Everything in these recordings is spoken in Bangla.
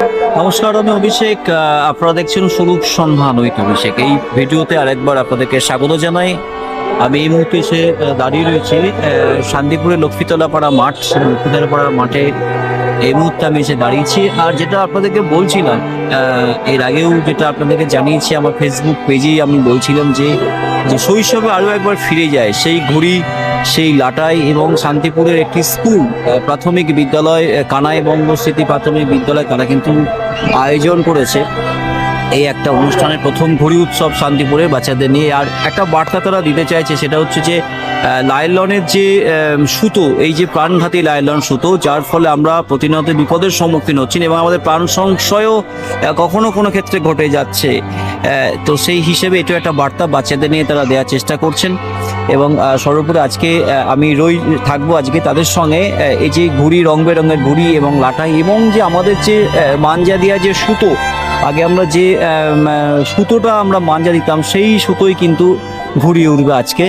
নমস্কার, আমি অভিষেক। আপনারা দেখছেন স্বরূপ সন্ধান উইথ অভিষেক। এই ভিডিওতে আরেকবার আপনাদেরকে স্বাগত জানাই। আমি এই মুহূর্তে এসে দাঁড়িয়ে রয়েছি শান্তিপুরের লক্ষ্মীতলা পাড়া মাঠ। লক্ষ্মীতলা পাড়া মাঠে এই মুহূর্তে আমি এসে দাঁড়িয়েছি। আর যেটা আপনাদেরকে বলছিলাম, এর আগেও যেটা আপনাদেরকে জানিয়েছি আমার ফেসবুক পেজেই, আমি বলছিলাম যে শৈশবে আরও একবার ফিরে যায় সেই ঘুড়ি, সেই লাটাই এবং শান্তিপুরের একটি স্কুল, প্রাথমিক বিদ্যালয় কানাই বঙ্গস্মৃতি প্রাথমিক বিদ্যালয়, তারা কিন্তু আয়োজন করেছে এই একটা অনুষ্ঠানের প্রথম ঘুড়ি উৎসব শান্তিপুরে বাচ্চাদের নিয়ে। আর একটা বার্তা তারা দিতে চাইছে, সেটা হচ্ছে যে লাইলনের যে সুতো, এই যে প্রাণঘাতী লাইলন সুতো, যার ফলে আমরা প্রতিনিয়ত বিপদের সম্মুখীন হচ্ছি এবং আমাদের প্রাণ সংশয়ও কখনো কোনো ক্ষেত্রে ঘটে যাচ্ছে। তো সেই হিসেবে এটা একটা বার্তা বাচ্চাদের নিয়ে তারা দেওয়ার চেষ্টা করছেন। এবং সর্বোপরি আজকে আমি থাকবো আজকে তাদের সঙ্গে। এই যে ঘুড়ি, রং বেরঙের ঘুড়ি এবং লাটাই, এবং যে আমাদের যে মাঞ্জা দেওয়া যে সুতো, আগে আমরা যে সুতোটা আমরা মাঞ্জা দিতাম, সেই সুতোই কিন্তু ঘুড়ি উঠবে আজকে।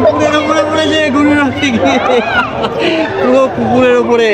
পুকুরের উপরে পড়েছে ঘুড়ি উড়াতে গিয়ে, পুরো পুকুরের উপরে।